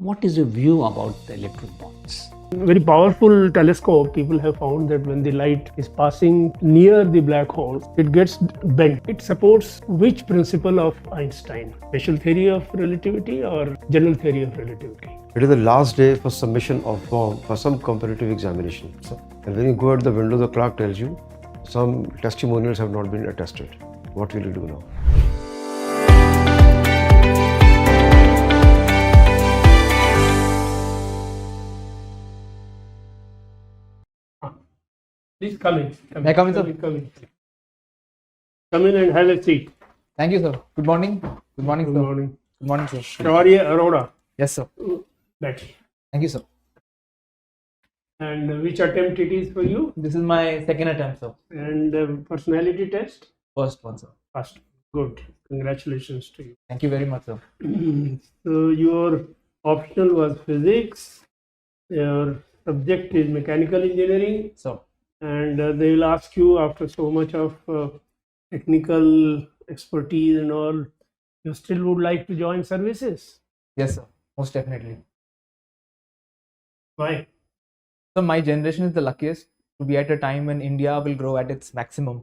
What is your view about the electron bonds? Very powerful telescope, people have found that when the light is passing near the black hole, it gets bent. It supports which principle of Einstein? Special theory of relativity or general theory of relativity? It is the last day for submission of form for some competitive examination. And when you go out the window, the clerk tells you some testimonials have not been attested. What will you do now? Please come in. May I come in, sir? Come in and have a seat. Thank you, sir. Good morning. Good morning, Good sir. morning. Good morning, sir. Shaurya Arora. Yes, sir. That's Thank you, sir. And which attempt it is for you? This is my second attempt, sir. And personality test? First one, sir. First. Good. Congratulations to you. Thank you very much, sir. So your optional was physics. Your subject is mechanical engineering. So, And they will ask you, after so much of technical expertise and all, you still would like to join services? yes, sir. Most definitely. Why? So, my generation is the luckiest to be at a time when India will grow at its maximum.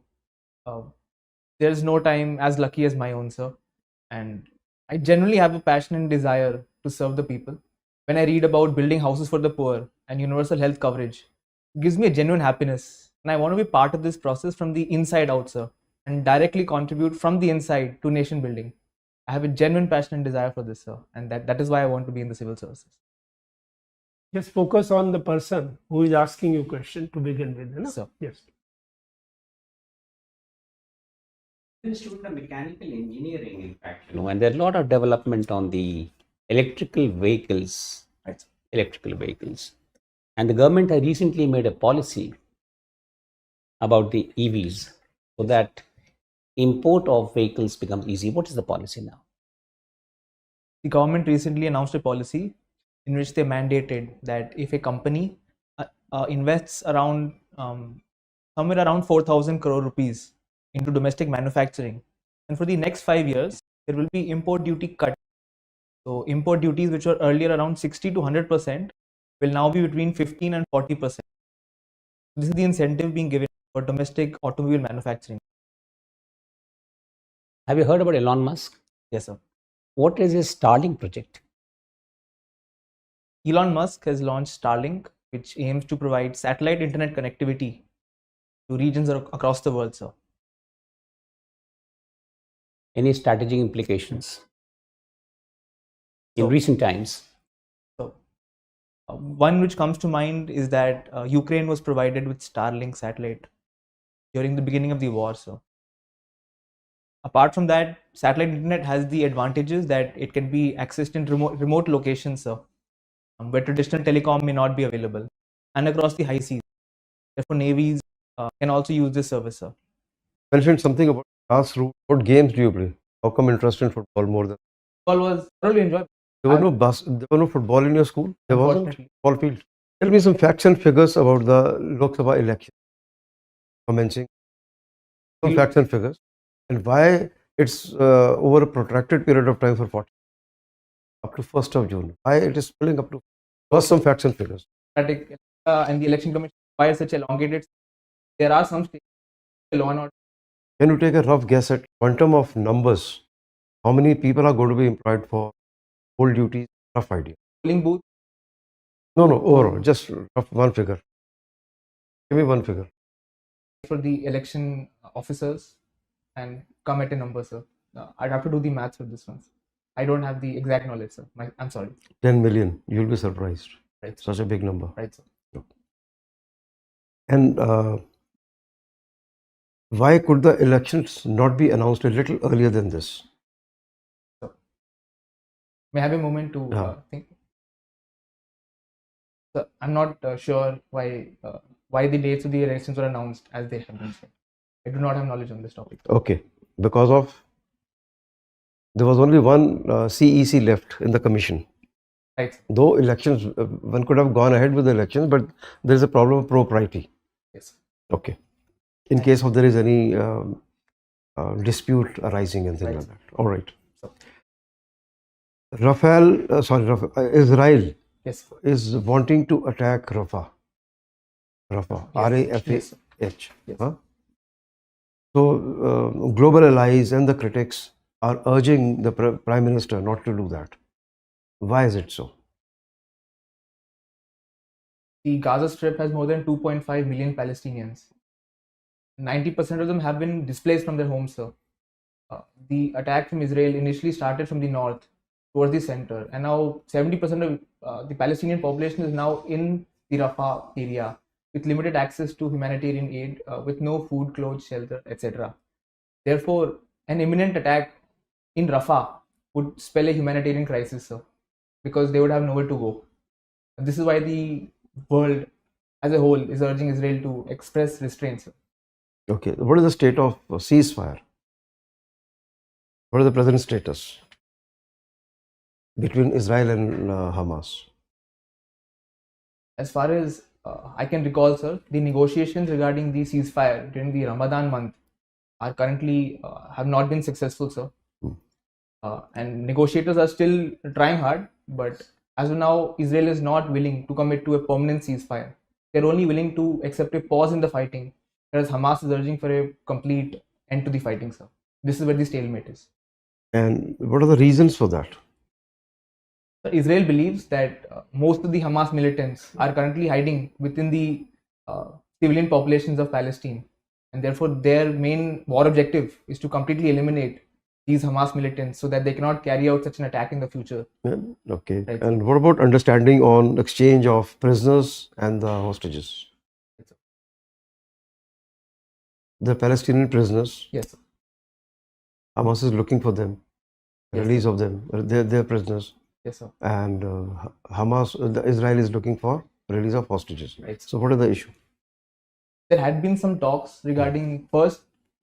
There's no time as lucky as my own, sir. And I generally have a passion and desire to serve the people. When I read about building houses for the poor and universal health coverage, it gives me a genuine happiness. And I want to be part of this process from the inside out, sir, and directly contribute from the inside to nation building. I have a genuine passion and desire for this, sir. And that is why I want to be in the civil services. Just focus on the person who is asking you question to begin with. No? Sir. Yes. I'm a student of mechanical engineering, in fact, and there are a lot of development on the electrical vehicles, Right. electrical vehicles. And the government has recently made a policy about the EVs so that import of vehicles becomes easy. What is the policy now? The government recently announced a policy in which they mandated that if a company invests around somewhere around 4,000 crore rupees into domestic manufacturing, and for the next 5 years there will be import duty cut. So import duties, which were earlier around 60 to 100%, will now be between 15 and 40%. This is the incentive being given for domestic automobile manufacturing. Have you heard about Elon Musk? Yes, sir. What is his Starlink project? Elon Musk has launched Starlink, which aims to provide satellite internet connectivity to regions across the world, sir. Any strategic implications in So- recent times? So, one which comes to mind is that Ukraine was provided with Starlink satellite during the beginning of the war. So, apart from that, satellite internet has the advantages that it can be accessed in remote locations, sir, where traditional telecom may not be available, and across the high seas. Therefore, navies can also use this service, sir. You mentioned something about grassroots. What games do you play? How come interested in football more than? Football was thoroughly enjoyable. There were no football in your school? There wasn't? Unfortunately. Ball field. Tell me some facts and figures about the Lok Sabha election commencing. Some facts and figures. And why it's over a protracted period of time for 40, up to 1st of June. Why it is pulling up to first some facts and figures. And the election commission requires such elongated. There are some states law and order. Can you take a rough guess at quantum of numbers? How many people are going to be employed for poll duties? Rough idea. Polling booth. No, overall, just rough one figure. Give me one figure. For the election officers and come at a number, sir. I'd have to do the maths for this one. I don't have the exact knowledge, sir. I'm sorry. 10 million. You'll be surprised. Right. Such a big number. Right, sir. And why could the elections not be announced a little earlier than this? May I have a moment to think? Sir, I'm not sure why the dates of the elections were announced as they have been said. I do not have knowledge on this topic. Okay. Because of there was only one CEC left in the commission. Right, sir. Though elections, one could have gone ahead with the elections, but there is a problem of propriety. Yes. Okay. In case of there is any dispute arising and things Right. like that. All right. So, Israel Yes. is wanting to attack Rafah. Rafah, Yes. RAFAH. Yes. Huh? So, global allies and the critics are urging the Prime Minister not to do that. Why is it so? The Gaza Strip has more than 2.5 million Palestinians. 90% of them have been displaced from their homes, sir. The attack from Israel initially started from the north towards the center, and now 70% of the Palestinian population is now in the Rafah area with limited access to humanitarian aid, with no food, clothes, shelter, etc. Therefore, an imminent attack in Rafah would spell a humanitarian crisis, sir, because they would have nowhere to go. This is why the world as a whole is urging Israel to express restraint, sir. Okay, what is the state of ceasefire? What is the present status between Israel and Hamas? As far as I can recall, sir, the negotiations regarding the ceasefire during the Ramadan month are currently have not been successful, sir. And negotiators are still trying hard, but as of now, Israel is not willing to commit to a permanent ceasefire. They're only willing to accept a pause in the fighting, whereas Hamas is urging for a complete end to the fighting, sir. This is where the stalemate is. And what are the reasons for that? Israel believes that most of the Hamas militants are currently hiding within the civilian populations of Palestine, and therefore their main war objective is to completely eliminate these Hamas militants so that they cannot carry out such an attack in the future. Okay. Right. And what about understanding on exchange of prisoners and the hostages? The Palestinian prisoners, Yes, sir. Hamas is looking for them, Yes, release of them, their prisoners. Yes, sir. And Israel is looking for release of hostages. Right. So what is the issue? There had been some talks regarding first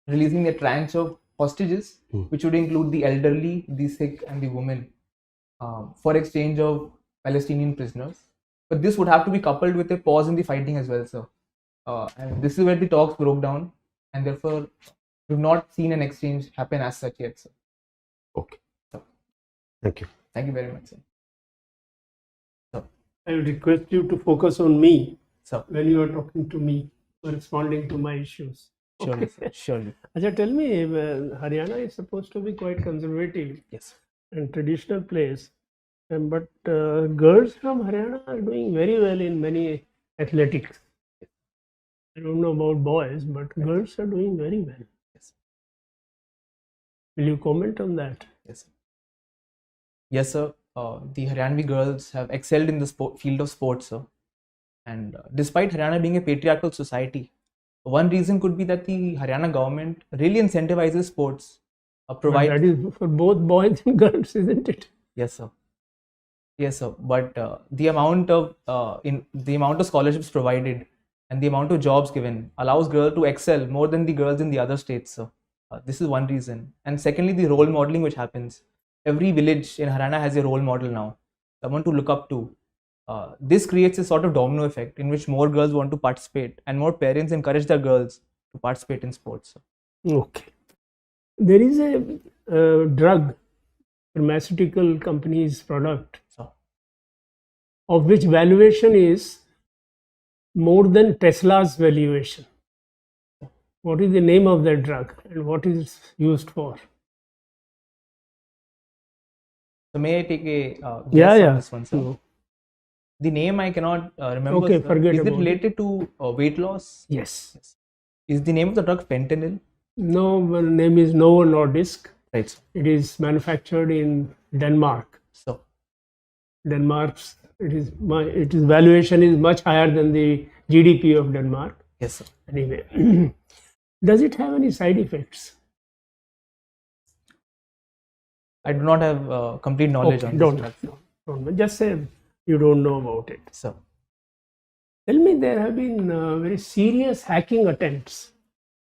releasing a tranche of hostages, which would include the elderly, the sick, and the women, for exchange of Palestinian prisoners. But this would have to be coupled with a pause in the fighting as well, sir. And this is where the talks broke down, and therefore we've not seen an exchange happen as such yet, sir. Okay. So, thank you. Thank you very much, sir. So, I would request you to focus on me sir. when you are talking to me, or responding to my issues. Surely, Okay. sir. Surely. Acha, tell me, Haryana is supposed to be quite conservative Yes. and traditional place, but girls from Haryana are doing very well in many athletics. I don't know about boys, but girls are doing very well. Yes. Will you comment on that? Yes, sir. Yes, sir. The Haryanvi girls have excelled in the field of sports, sir. And despite Haryana being a patriarchal society, one reason could be that the Haryana government really incentivizes sports. But that is for both boys and girls, isn't it? Yes, sir. Yes, sir. But the amount of scholarships provided and the amount of jobs given allows girls to excel more than the girls in the other states, sir. This is one reason. And secondly, the role modeling which happens. Every village in Haryana has a role model now, someone to look up to. This creates a sort of domino effect in which more girls want to participate and more parents encourage their girls to participate in sports. Okay. There is a drug, pharmaceutical company's product, So, of which valuation is more than Tesla's valuation. What is the name of that drug and what is it used for? so may I take a guess Yeah. on this one, sir? No. The name I cannot remember. Okay, sir. forget Is it about it. related to weight loss? Yes. Is the name of the drug fentanyl? No, well, name is Novo Nordisk. Right. Sir. It is manufactured in Denmark. So, Denmark's its valuation is much higher than the GDP of Denmark. yes, sir. Anyway, does it have any side effects? I do not have complete knowledge on this drug. Don't just say you don't know about it. So, Tell me, there have been very serious hacking attempts.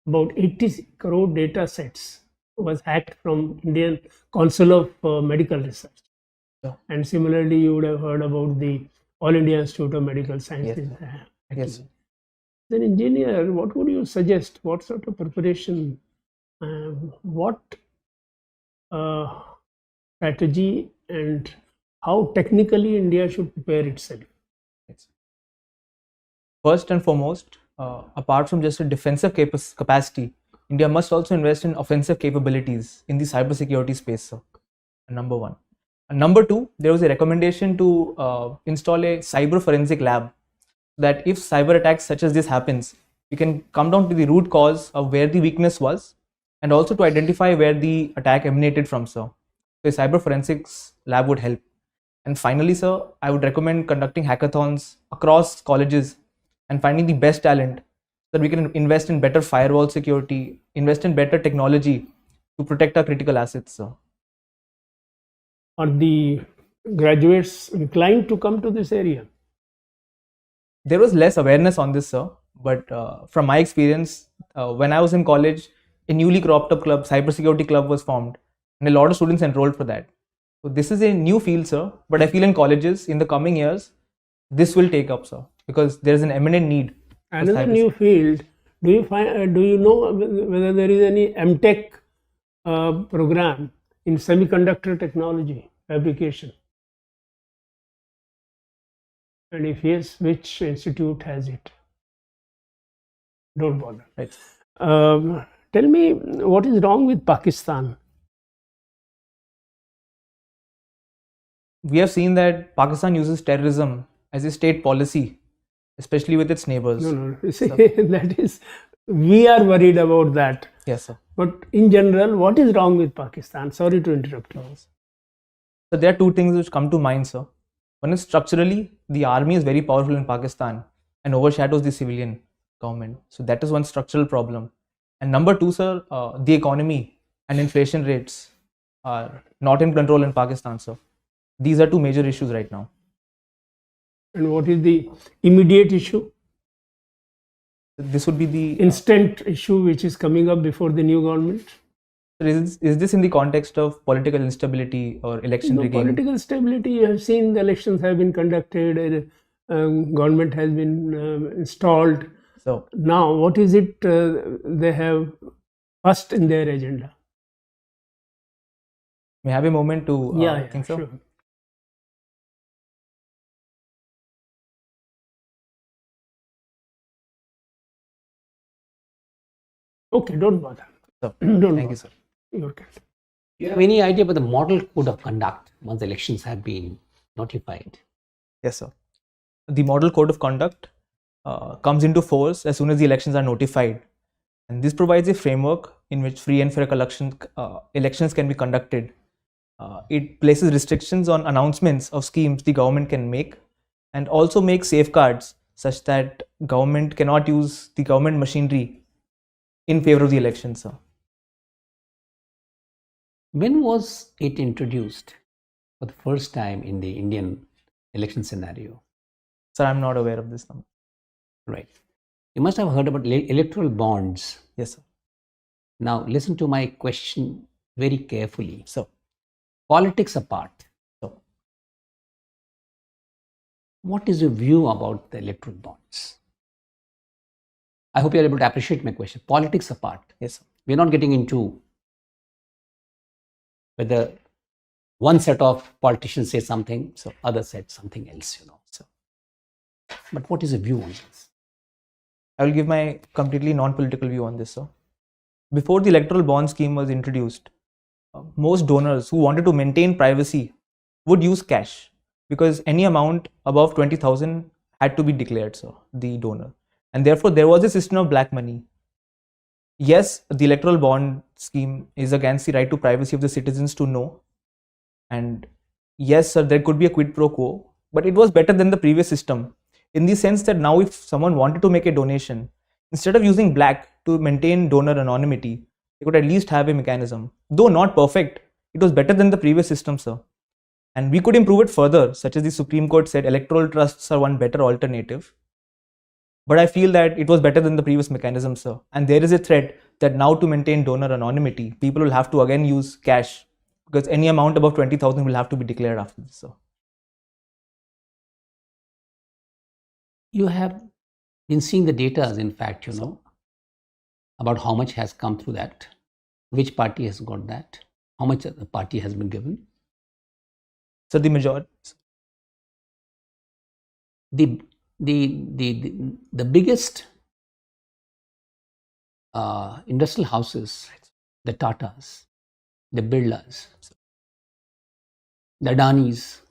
About 80 crore data sets was hacked from Indian Council of Medical Research. Yeah. And similarly, you would have heard about the All India Institute of Medical Sciences. yes. As an engineer, what would you suggest? What sort of preparation, what strategy and how technically India should prepare itself? Yes. First and foremost, apart from just a defensive capacity, India must also invest in offensive capabilities in the cybersecurity space, sir. Number one. And number two, there was a recommendation to install a cyber forensic lab, that if cyber attacks such as this happens, we can come down to the root cause of where the weakness was, and also to identify where the attack emanated from, sir. So a cyber forensics lab would help. And finally, sir, I would recommend conducting hackathons across colleges and finding the best talent, so that we can invest in better firewall security, invest in better technology to protect our critical assets, sir. Are the graduates inclined to come to this area? There was less awareness on this, sir, but from my experience, when I was in college, a newly cropped up club, cybersecurity club, was formed, and a lot of students enrolled for that. So this is a new field, sir, but I feel in colleges in the coming years, this will take up, sir, because there is an eminent need. Another new field. Do you know whether there is any MTech program in semiconductor technology fabrication? And if yes, which institute has it? Don't bother. Right. Tell me, what is wrong with Pakistan? We have seen that Pakistan uses terrorism as a state policy, especially with its neighbors. No. See, that is, we are worried about that. Yes, sir. But in general, what is wrong with Pakistan? Sorry to interrupt you. So there are two things which come to mind, sir. One is structurally, the army is very powerful in Pakistan and overshadows the civilian government. So that is one structural problem. And number two, sir, the economy and inflation rates are not in control in Pakistan, sir. These are two major issues right now. And what is the immediate issue? This would be the instant issue which is coming up before the new government. Is this in the context of political instability or election rigging? Political stability, you have seen the elections have been conducted, government has been installed. So now what is it they have first in their agenda? May I have a moment to think so? Sure. Okay, don't bother. So, don't thank bother. you, sir. You're okay. Do you have any idea about the model code of conduct once elections have been notified? Yes, sir. The model code of conduct comes into force as soon as the elections are notified. And this provides a framework in which free and fair elections can be conducted. It places restrictions on announcements of schemes the government can make, and also makes safeguards such that government cannot use the government machinery in favor of the election, sir. When was it introduced for the first time in the Indian election scenario? Sir, I'm not aware of this number. Right. You must have heard about electoral bonds. Yes, sir. Now, listen to my question very carefully. So, politics apart, so what is your view about the electoral bonds? I hope you're able to appreciate my question. Politics apart. yes, sir. We're not getting into whether one set of politicians say something, so other said something else, So, but what is your view on this? I will give my completely non-political view on this, sir. Before the electoral bond scheme was introduced, most donors who wanted to maintain privacy would use cash, because any amount above 20,000 had to be declared, sir, the donor. And therefore, there was a system of black money. Yes, the electoral bond scheme is against the right to privacy of the citizens to know. And yes, sir, there could be a quid pro quo, but it was better than the previous system, in the sense that now if someone wanted to make a donation, instead of using black to maintain donor anonymity, they could at least have a mechanism. Though not perfect, it was better than the previous system, sir. And we could improve it further, such as the Supreme Court said electoral trusts are one better alternative. But I feel that it was better than the previous mechanism, sir. And there is a threat that now to maintain donor anonymity, people will have to again use cash, because any amount above 20,000 will have to be declared after this, sir. You have been seeing the data, in fact, about how much has come through that, which party has got that, how much the party has been given. So the majority. The biggest industrial houses, the Tatas, the Birlas, the Adanis,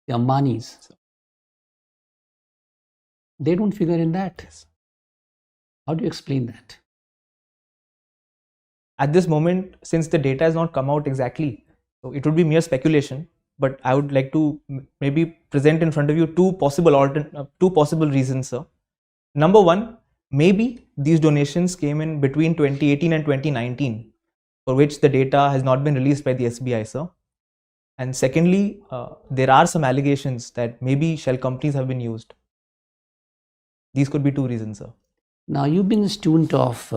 the Ambanis, they don't figure in that. How do you explain that? At this moment, since the data has not come out exactly, so it would be mere speculation. But I would like to maybe present in front of you two possible reasons, sir. Number one, maybe these donations came in between 2018 and 2019, for which the data has not been released by the SBI, sir. And secondly, there are some allegations that maybe shell companies have been used. These could be two reasons, sir. Now, you've been a student of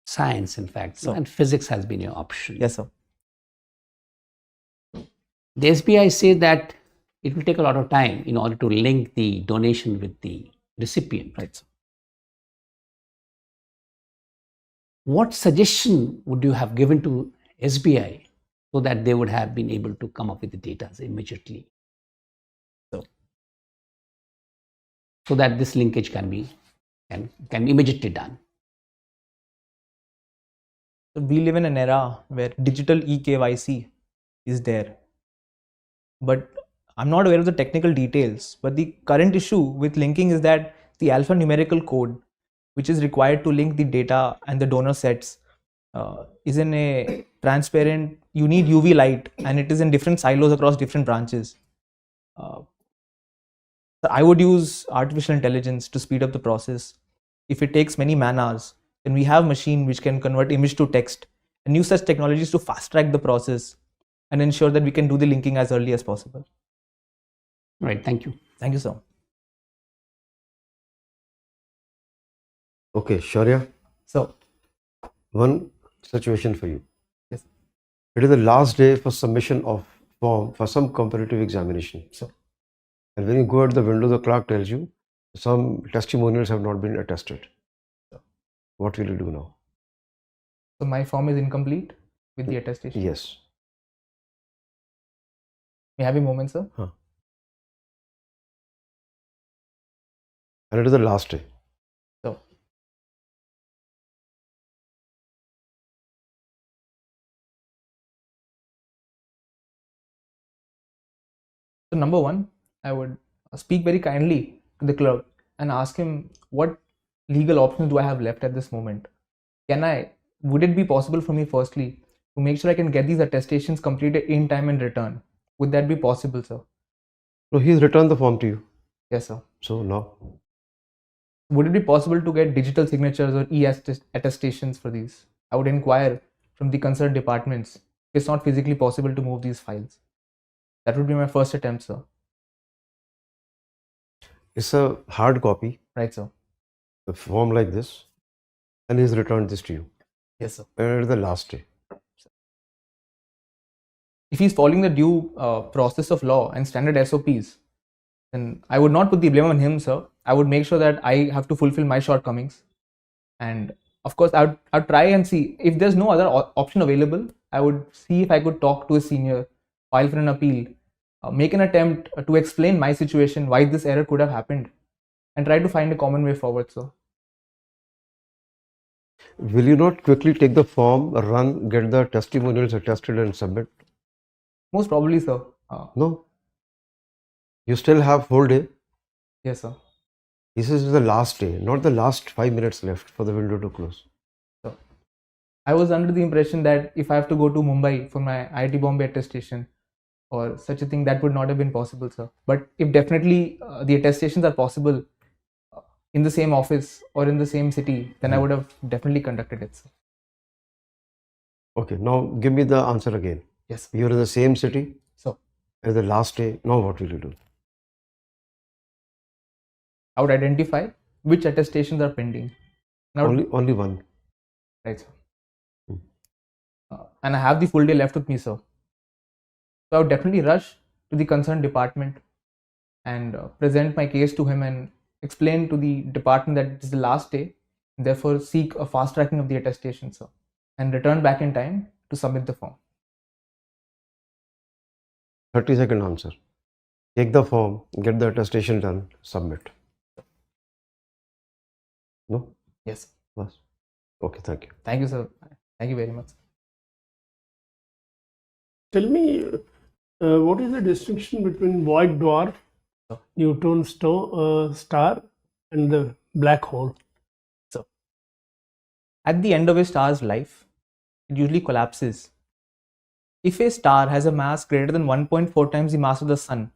science, in fact, So, and physics has been your option. yes, sir. The SBI say that it will take a lot of time in order to link the donation with the recipient. Right, sir. What suggestion would you have given to SBI so that they would have been able to come up with the data immediately? So that this linkage can be immediately done. So we live in an era where digital eKYC is there. But I'm not aware of the technical details. But the current issue with linking is that the alphanumerical code, which is required to link the data and the donor sets, is in a transparent, you need UV light, and it is in different silos across different branches. I would use artificial intelligence to speed up the process. If it takes many man hours, then we have machine which can convert image to text and use such technologies to fast track the process and ensure that we can do the linking as early as possible. Right, thank you. Thank you, sir. Okay, Shaurya, So, one situation for you. yes, It is the last day for submission of form for some competitive examination. so And when you go at the window, the clerk tells you some testimonials have not been attested. What will you do now? so my form is incomplete with the attestation. Yes. May I have a moment, sir? And it is the last day. So, number one, I would speak very kindly to the clerk and ask him what legal options do I have left at this moment. Would it be possible for me firstly to make sure I can get these attestations completed in time and return? Would that be possible, sir? So he's returned the form to you. Yes, sir. So now, Would it be possible to get digital signatures or attestations for these? I would inquire from the concerned departments if it's not physically possible to move these files. That would be my first attempt, sir. it's a hard copy, Right, sir. a form like this, and he's returned this to you. Yes, sir. And it is the last day. If he's following the due process of law and standard SOPs, then I would not put the blame on him, sir. I would make sure that I have to fulfill my shortcomings. And of course, I would try and see if there's no other option available. I would see if I could talk to a senior, file for an appeal, make an attempt to explain my situation, why this error could have happened, and try to find a common way forward, sir. Will you not quickly take the form, run, get the testimonials attested and submit? Most probably, sir. No. You still have whole day. Yes, sir. This is the last day, not the last 5 minutes left for the window to close. So, I was under the impression that if I have to go to Mumbai for my IIT Bombay attestation or such a thing, that would not have been possible, sir. But if definitely the attestations are possible in the same office or in the same city, then I would have definitely conducted it, sir. Okay, now give me the answer again. Yes. You're in the same city So, as the last day. Now what will you do? I would identify which attestations are pending. And I would- Only one. Right, sir. And I have the full day left with me, sir. So I would definitely rush to the concerned department and present my case to him and explain to the department that it is the last day, and therefore seek a fast tracking of the attestation, sir, and return back in time to submit the form. 30-second answer. Take the form, get the attestation done, submit. No? Yes. Bas. Okay, thank you. Thank you, sir. Thank you very much. Tell me, what is the distinction between white dwarf, neutron star, and the black hole? So, at the end of a star's life, it usually collapses. If a star has a mass greater than 1.4 times the mass of the sun,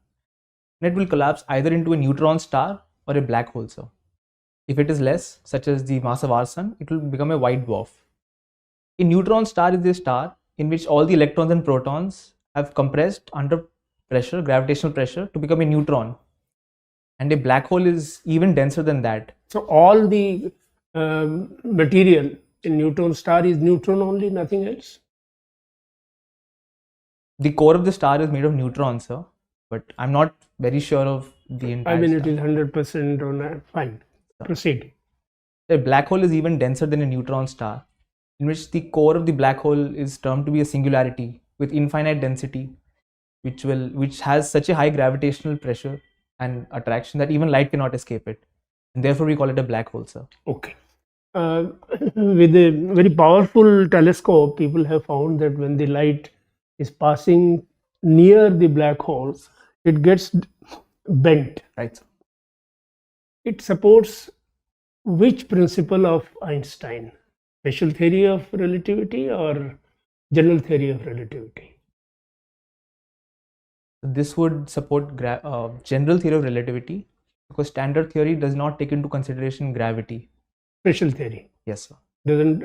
then it will collapse either into a neutron star or a black hole, sir. If it is less, such as the mass of our sun, it will become a white dwarf. A neutron star is a star in which all the electrons and protons have compressed under pressure, gravitational pressure, to become a neutron. And a black hole is even denser than that. So all the material in neutron star is neutron only, nothing else? The core of the star is made of neutrons, sir, but I'm not very sure of the entire I mean, star. it is 100% or not. Fine. Proceed. A black hole is even denser than a neutron star, in which the core of the black hole is termed to be a singularity with infinite density, which has such a high gravitational pressure and attraction that even light cannot escape it, and therefore we call it a black hole, sir. Okay. With a very powerful telescope, people have found that when the light is passing near the black holes, it gets bent. Right, sir. It supports which principle of Einstein? Special theory of relativity or general theory of relativity? This would support general theory of relativity, because standard theory does not take into consideration gravity. Special theory Yes, sir. doesn't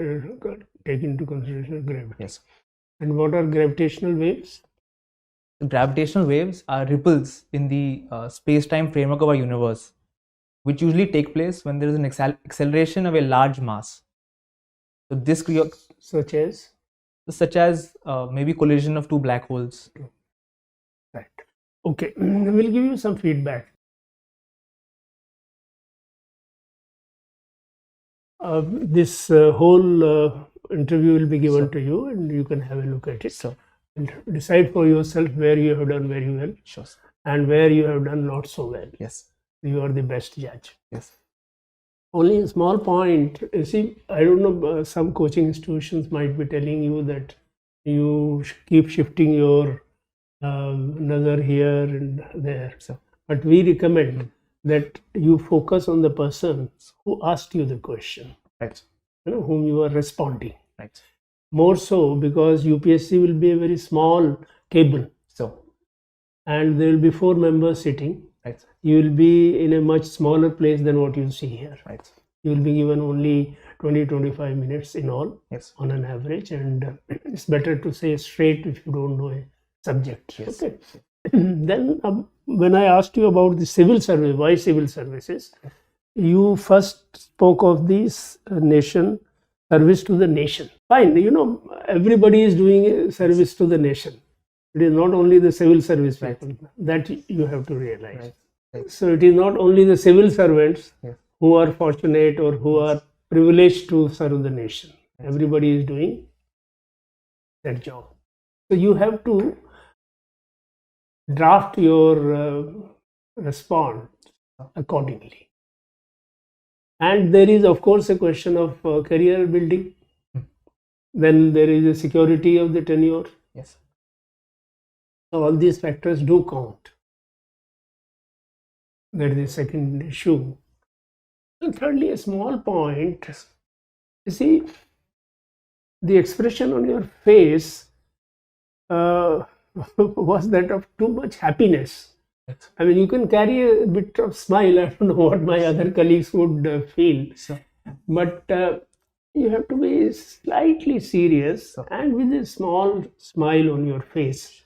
take into consideration gravity. Yes. And what are gravitational waves? Gravitational waves are ripples in the space-time framework of our universe, which usually take place when there is an acceleration of a large mass. So this Such as? maybe collision of two black holes. Right. Okay. We'll give you some feedback. This whole interview will be given to you, and you can have a look at it. So, and decide for yourself where you have done very well sure, sir. and where you have done not so well. Yes. You are the best judge. Yes. Only a small point. You see, I don't know, some coaching institutions might be telling you that you keep shifting your nazar here and there. So, But we recommend that you focus on the person who asked you the question, right. whom you are responding. Right. More so because UPSC will be a very small table. So, And there will be 4 members sitting. right. You will be in a much smaller place than what you see here. Right. You will be given only 20-25 minutes in all, Yes. on an average, and it's better to say straight if you don't know a subject. Yes. Okay. Then when I asked you about the civil service, why civil services, you first spoke of this nation, service to the nation. Fine, everybody is doing a service to the nation. It is not only the civil service people. That you have to realize. Right. Right. So it is not only the civil servants Yes. who are fortunate or who are privileged to serve the nation. Everybody is doing that job. So you have to draft your response accordingly. And there is, of course, a question of career building. Then there is a security of the tenure. Yes. So all these factors do count. That is the second issue. And thirdly, a small point. You see, the expression on your face was that of too much happiness. Right. I mean, you can carry a bit of smile. I don't know what my other colleagues would feel. So, But you have to be slightly serious So- and with a small smile on your face.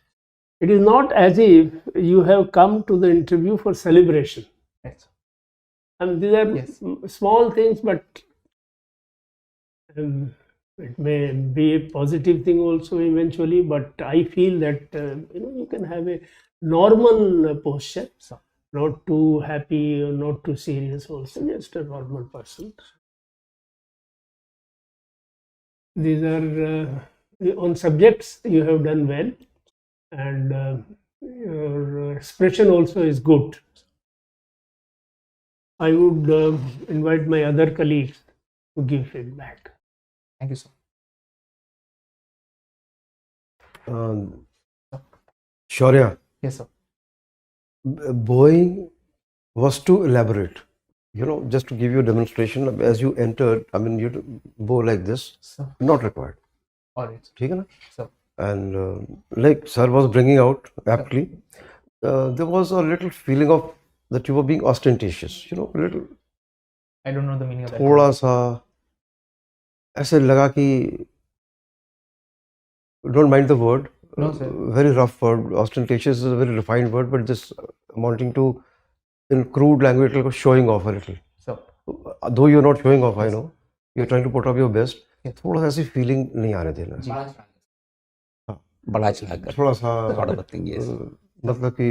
It is not as if you have come to the interview for celebration. right. I mean, these are Yes. small things, but it may be a positive thing also eventually. But I feel that you can have a normal posture, So, not too happy or not too serious also, just a normal person. These are on subjects you have done well, and Your expression also is good. I would invite my other colleagues to give feedback. Thank you, sir. Shaurya, Yes, sir. Boeing was too elaborate. You know, just to give you a demonstration, as you entered, I mean, you bow like this, Sir. not required. All right, sir. ठीक है ना? Sir. And like sir was bringing out aptly, there was a little feeling of that you were being ostentatious. You know, a little I don't know the meaning of that. थोड़ा सा ऐसे लगा कि don't mind the word. No, sir. Very rough word. Ostentatious is a very refined word, but this amounting to, in crude language, like showing off a little. So, Though you're not showing off, I Yes. know. You're trying to put up your best. Yes. थोड़ा सा ऐसी feeling नहीं आने देना. बड़ा अच्छा लगा थोड़ा सा sort of a thing, yes. मतलब कि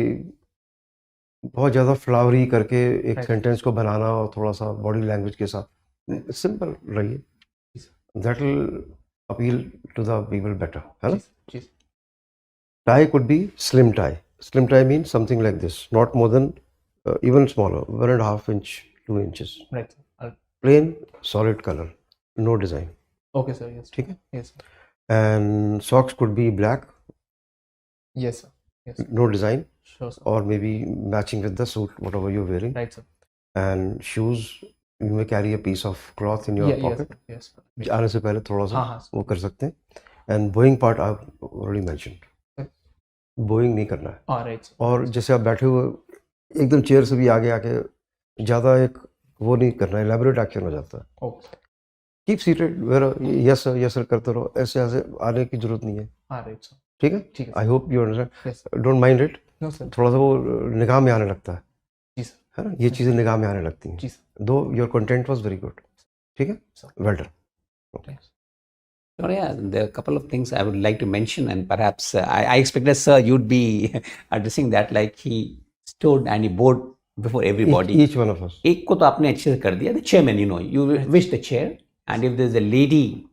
बहुत ज़्यादा फ्लावरी करके एक Right. सेंटेंस को बनाना और थोड़ा सा बॉडी लैंग्वेज के साथ सिंपल रहिए. That will appeal to the people better. है ना? Jeez. Tie could be slim tie. Slim tie means something like this, not more than even smaller, 1.5 inch, 2 inches. Right, sir. Plain, solid color, no design. Okay, sir. Yes. ठीक है? Yes, sir. And socks could be black, Yes, sir. Yes. no design, Sure, sir. or maybe matching with the suit, whatever you're wearing. Right, sir. And shoes, you may carry a piece of cloth in your Yes, pocket. sir. Yes, sir. आने से पहले थोड़ा सा हाँ, वो कर सकते हैं. And bowing part I've already mentioned. Bowing नहीं करना है. All right, sir. और जैसे आप बैठे हुए एकदम चेयर से भी आगे आके ज़्यादा एक वो नहीं करना है, elaborate action हो जाता है. Okay. Keep seated, yes sir करते रहो. ऐसे ऐसे आने की जरूरत नहीं है. All right, sir. ठीक है? ठीक है. I hope you understand. Yes, sir. Don't mind it. No, sir. थोड़ा सा वो निगाह में आने लगता है. जी, sir. है ना? ये चीज़ें निगाह में आने लगती हैं. जी, sir. Though your content was very good. ठीक है? Sir. Well done. Yes. So, yeah, there are a couple of things I would like to mention, and perhaps I expected, sir, you'd be addressing that, like he stood and he bowed before everybody. Each one of us. एक को तो आपने अच्छे से कर दिया. The chairman, you know, you wish the chair, and if there's a lady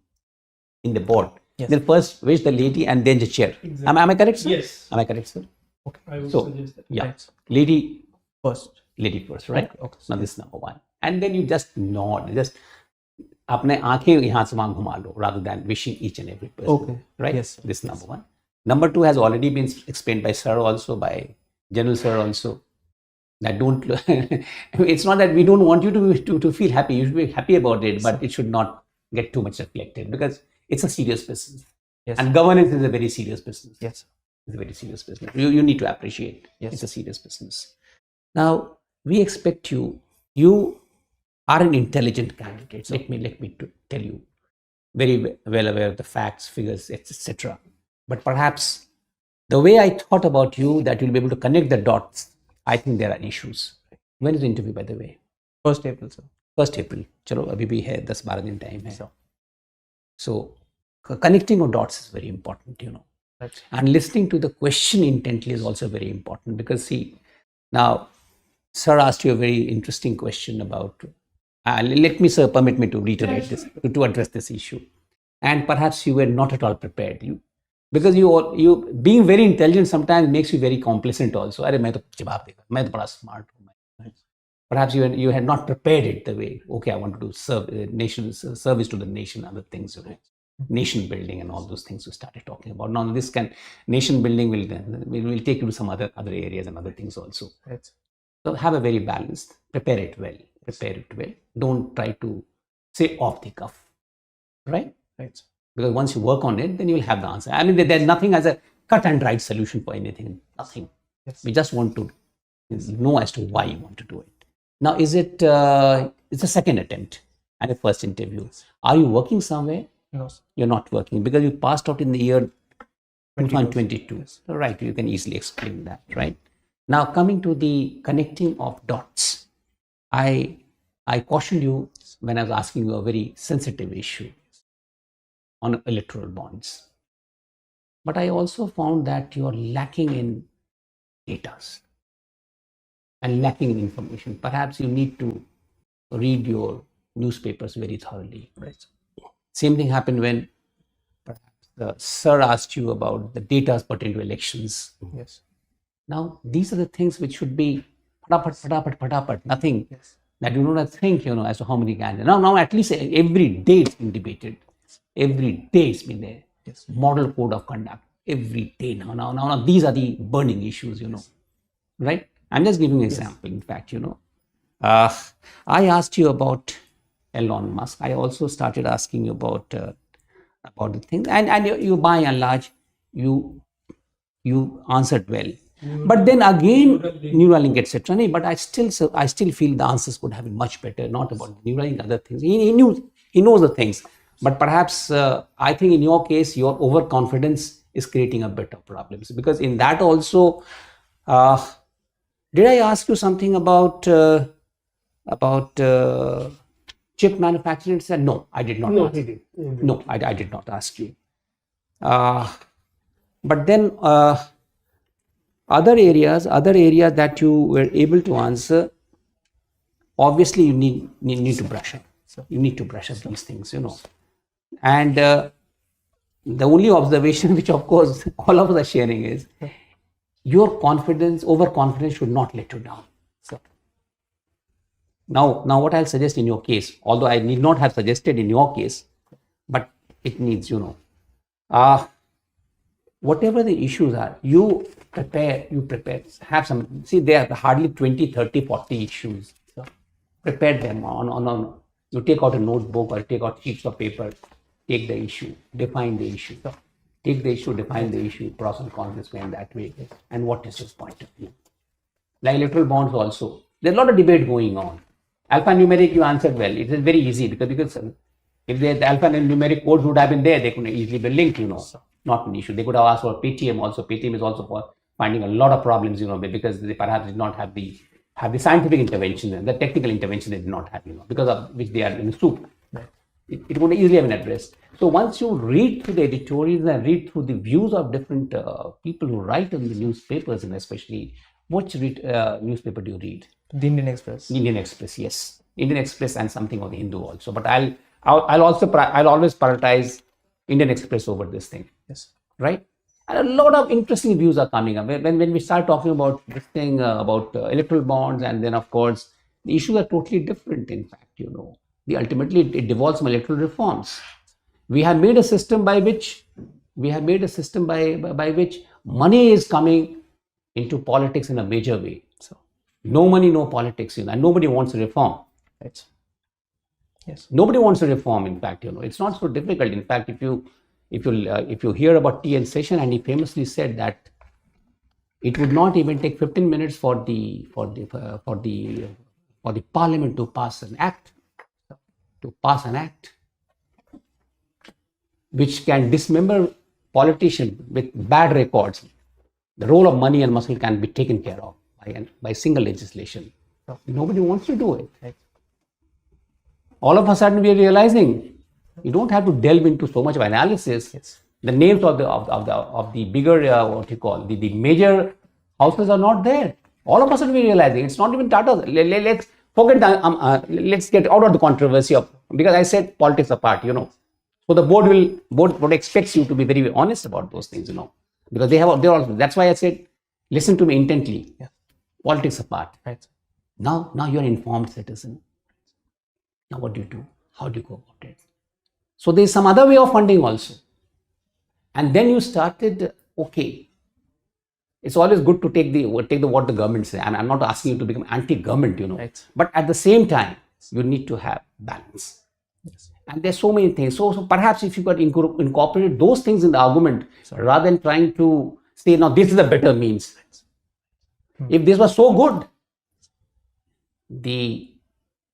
in the board, Yes. then first wish the lady and then the chair. Exactly. Am I correct, sir? Yes. Am I correct, sir? I would So, suggest that. Yeah. Right, sir. Lady First. right? Okay. Now this is number one. And then you just nod, just अपने आंखें यहाँ से वहाँ घुमा लो rather than wishing each and every person. Okay. Right? Yes, sir. This is number one. Number two has already been explained by sir also, by General sir also. That don't, it's not that we don't want you to feel happy. You should be happy about it, but it should not get too much reflected because it's a serious business. Yes. And governance is a very serious business. Yes. It's a very serious business. You need to appreciate. Yes. It's a serious business. Now, we expect you are an intelligent candidate. Let me tell you, very well aware of the facts, figures, etc. But perhaps the way I thought about you, that you'll be able to connect the dots, I think there are issues. When is the interview, by the way? 1st April, sir. 1st April. चलो अभी भी है 10-12 दिन time है. Sure. So connecting of dots is very important, you know. Right. And listening to the question intently is also very important because see, now sir asked you a very interesting question about, let me, sir, permit me to reiterate this, to address this issue. And perhaps you were not at all prepared. Because you being very intelligent sometimes makes you very complacent also. अरे मैं तो जवाब देगा, मैं तो बड़ा smart हूँ. Perhaps you had not prepared it the way, okay, I want to do service to the nation, other things, right? Nation building and all those things we started talking about. Now this nation building will take you to some other areas and other things also. Right. So have a very balanced, prepare it well. Don't try to say off the cuff, right? Right. Because once you work on it, then you'll have the answer. I mean, there's nothing as a cut and dried solution for anything. Nothing. Yes. We just want to know as to why you want to do it. Now, is it? It's a second attempt and a first interview. Are you working somewhere? No, sir. You're not working because you passed out in the year 2022. Yes. Right. You can easily explain that, right? Now, coming to the connecting of dots, I cautioned you when I was asking you a very sensitive issue on electoral bonds. But I also found that you're lacking in data and lacking in information. Perhaps you need to read your newspapers very thoroughly. Right? Same thing happened when perhaps the sir asked you about the data pertaining to elections. Yes. Now, these are the things which should be patapat, nothing that you don't have to think, as to how many candidates. Now, at least every day it's been debated. Every day it's been there. Model code of conduct. Every day now, these are the burning issues, right? I'm just giving an example. In fact, I asked you about Elon Musk. I also started asking you about the things, and you by and large, you answered well. But then again, Neuralink, etc. But I still feel the answers could have been much better. Not about Neuralink, other things. He knows the things. But perhaps I think in your case, your overconfidence is creating a better problems, because in that also, did I ask you something about chip manufacturing? Said no, I did not. No, ask. he did. No, I did not ask you. But then other areas that you were able to answer, obviously you need to brush up. You need to brush up these things, And the only observation which of course all of us are sharing is your overconfidence should not let you down. So now what I'll suggest in your case, although I need not have suggested in your case, but it needs, whatever the issues are, you prepare, have some, see there are hardly 20, 30, 40 issues. So prepare them on you take out a notebook or take out sheets of paper, take the issue, define the issue. So take the issue, define the issue, pros and cons this way and that way, and what is his point of view. Like electoral bonds also, there's a lot of debate going on. Alphanumeric, you answered well. It is very easy because if the alphanumeric codes would have been there, they could easily be linked, not an issue. They could have asked for PTM also. PTM is also for finding a lot of problems, because they perhaps did not have the scientific intervention and the technical intervention they did not have, because of which they are in the soup. It would easily have been addressed. So once you read through the editorials and read through the views of different people who write in the newspapers, and especially which newspaper do you read? The Indian Express. Indian Express, yes. Indian Express and something of the Hindu also. But I'll always prioritize Indian Express over this thing. Yes. Right? And a lot of interesting views are coming up. When we start talking about this thing, about electoral bonds, and then of course, the issues are totally different, in fact, Ultimately, it devolves from electoral reforms. We have made a system by which money is coming into politics in a major way. So no money, no politics, and nobody wants to reform. Right. Yes. Nobody wants to reform. In fact, it's not so difficult. In fact, if you hear about T.N. Session, and he famously said that it would not even take 15 minutes for the Parliament to pass an act. Which can dismember politicians with bad records. The role of money and muscle can be taken care of by single legislation. Nobody wants to do it. Right? All of a sudden, we are realizing you don't have to delve into so much of analysis. Yes. The names of the bigger the major houses are not there. All of a sudden, we are realizing it's not even Tata. Let's forget let's get out of the controversy because I said politics apart, So the board expects you to be very, very honest about those things, because they're also. That's why I said, listen to me intently. Yeah. Politics apart. Right. Now you're an informed citizen. Now what do you do? How do you go about it? So there's some other way of funding also. And then you started, okay, it's always good to take what the government says. And I'm not asking you to become anti-government, Right. But at the same time, you need to have balance. Yes. And there's so many things. So perhaps if you could incorporate those things in the argument, rather than trying to say, now this is a better means. If this was so good, the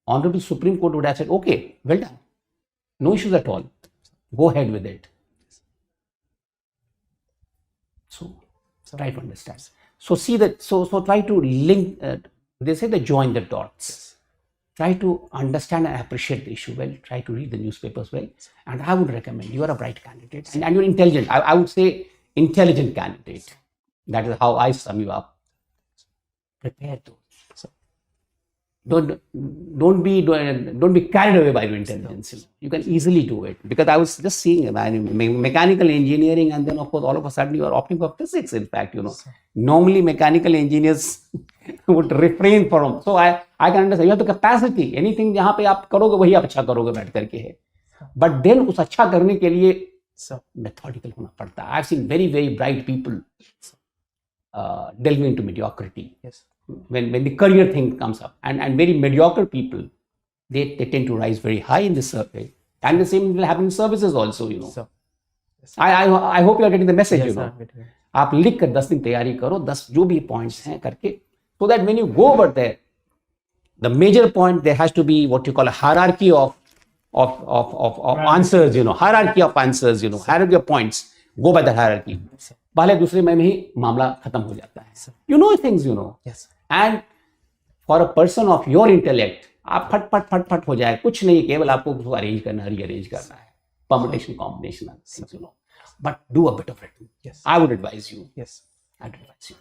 Honorable Supreme Court would have said, okay, well done. No issues at all. Go ahead with it. So try to understand. So see that. So try to link. They say join the dots. Try to understand and appreciate the issue well. Try to read the newspapers well. And I would recommend, you are a bright candidate and you're intelligent. I would say intelligent candidate. That is how I sum you up. Prepare those. So don't be carried away by your intelligence. You can easily do it, because I was just seeing mechanical engineering, and then of course all of a sudden you are opting for physics. In fact, normally mechanical engineers would refrain from. So I can understand. You have the capacity. Anything जहाँ पे आप करोगे वही आप अच्छा करोगे बैठ करके है. But then उस अच्छा करने के लिए methodical होना पड़ता है. I've seen very bright people delving into mediocrity. Yes. When the career thing comes up, and very mediocre people, they tend to rise very high in the survey, and the same will happen in services also. So, yes. I hope you are getting the message. Yes, sir, आप लिख कर 10 दिन तैयारी करो, 10 जो भी points हैं करके, so that when you go over there, the major point, there has to be what you call a hierarchy of answers. Hierarchy of answers. Hierarchy of points. Go by the hierarchy. पहले दूसरे में ही मामला खत्म हो जाता है. You know things. Yes. And for a person of your intellect, आप फट हो जाए, कुछ नहीं, केवल आपको उसको अरेंज करना, रीअरेंज करना है, permutation, combination, things, but do a bit of it. Yes. I would advise you. Yes. I'd advise you.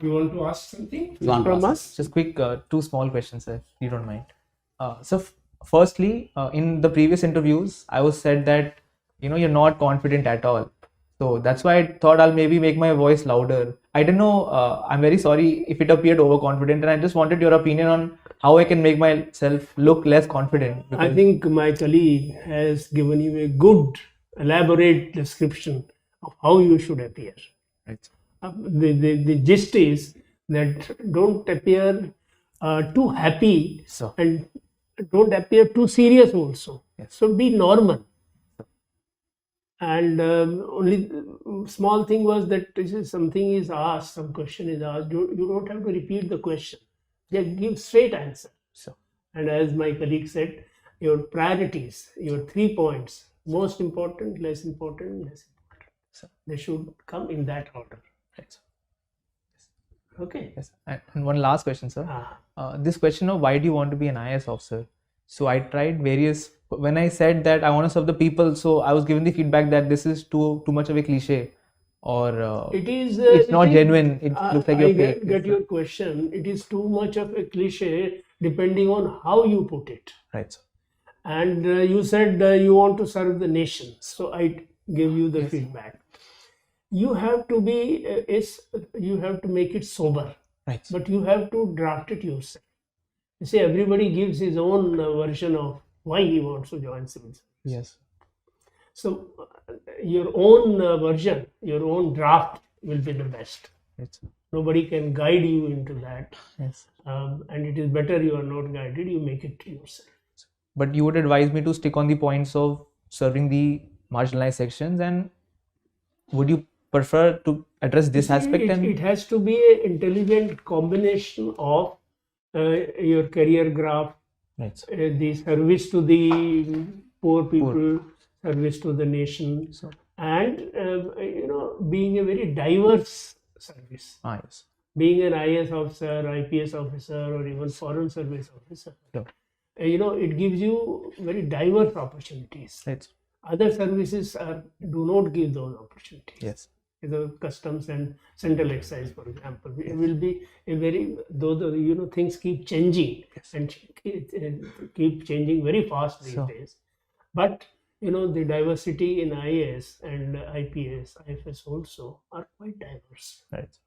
You want to ask something You want to from ask us? Just quick, 2 small questions, if you don't mind. So, firstly, in the previous interviews, I was said that you're not confident at all. So that's why I thought I'll maybe make my voice louder. I don't know. I'm very sorry if it appeared overconfident, and I just wanted your opinion on how I can make myself look less confident. I think my colleague has given you a good, elaborate description of how you should appear. Right. The gist is that don't appear too happy, and don't appear too serious also. Yes. So be normal. And only small thing was that something is asked, some question is asked, you don't have to repeat the question. Just give straight answer. So, and as my colleague said, your priorities, your 3 points, most important, less important, less important. So, they should come in that order. right. Okay. Yes. And one last question, sir. This question of why do you want to be an IAS officer? So I tried various. When I said that I want to serve the people, so I was given the feedback that this is too much of a cliche, or it is. It's not genuine. It looks like you're fake. Get your question. It is too much of a cliche, depending on how you put it. Right. Sir. And you said you want to serve the nation, so I gave you the feedback. You have to be. You have to make it sober. Right. But you have to draft it yourself. You see, everybody gives his own version of why he wants to join civil service. Yes. So your own version, your own draft will be the best. Right. Nobody can guide you into that. Yes. And it is better you are not guided, you make it yourself. But you would advise me to stick on the points of serving the marginalized sections, and would you prefer to address this aspect? It has to be an intelligent combination of your career graph, right. The service to the poor people, service to the nation, and being a very diverse service. Yes. Being an IAS officer, IPS officer, or even foreign service officer, it gives you very diverse opportunities. Right. Other services do not give those opportunities. Yes. The customs and central excise, for example, it will be a very, though things keep changing, and keep changing very fast these days. But the diversity in IAS and IPS, IFS also are quite diverse. Right.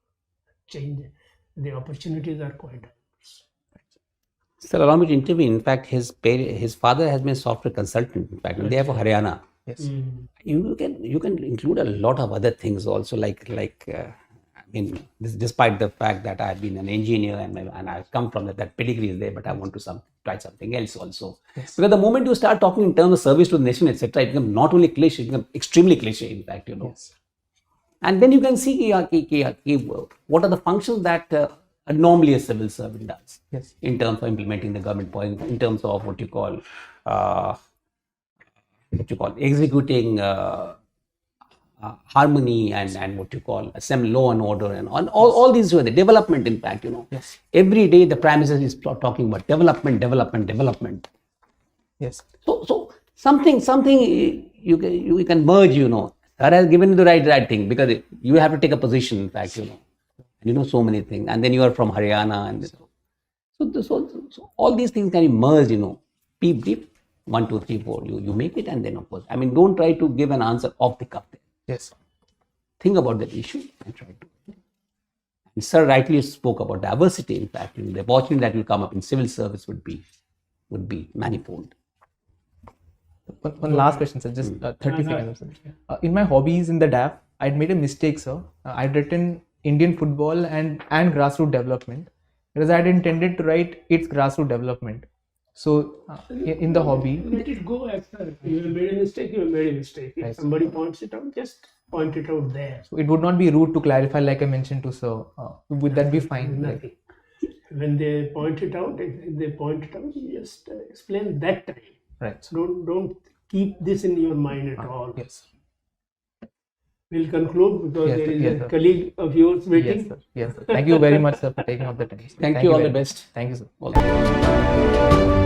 The opportunities are quite diverse. Sir, allow me to intervene. In fact, his father has been a software consultant. In fact, they are for Haryana. Yes. You can include a lot of other things also, despite the fact that I've been an engineer and I've come from that pedigree is there, but I want to try something else also. Yes. Because the moment you start talking in terms of service to the nation, etc., it becomes not only cliche, it becomes extremely cliche, in fact, Yes. And then you can see what are the functions that normally a civil servant does. Yes. In terms of implementing the government policy, in terms of what you call executing harmony and what you call assembly, law and order, and all these the development. In fact, Yes. every day the Prime Minister is talking about development. Yes. So something you can merge. Sir has given you the right thing, because you have to take a position. In fact, so many things, and then you are from Haryana, and So all these things can be merged, peep, deep, 1, 2, 3, 4, you make it, and then of course, don't try to give an answer off the cuff there. Yes. Think about that issue and try to. And Sir rightly spoke about diversity. In fact, the opportunity that will come up in civil service would be manifold. One last question, sir. Just 30 seconds. Sir. In my hobbies in the DAF, I'd made a mistake, sir. I'd written Indian football and grassroots development, whereas I'd intended to write its grassroots development. So in the hobby, let it go as you have made a mistake. You have made a mistake. If somebody points it out, just point it out there. So it would not be rude to clarify, like I mentioned to sir. Would that be fine? Nothing. When they point it out, you just explain that time. Right. Don't keep this in your mind at all. Yes. We'll conclude because Yes, there is yes, a sir. colleague of yours waiting. Yes, sir. Yes, sir. Thank you very much, sir, for taking up the time. Thank you, all the very much. best. Thank you, sir. All the best.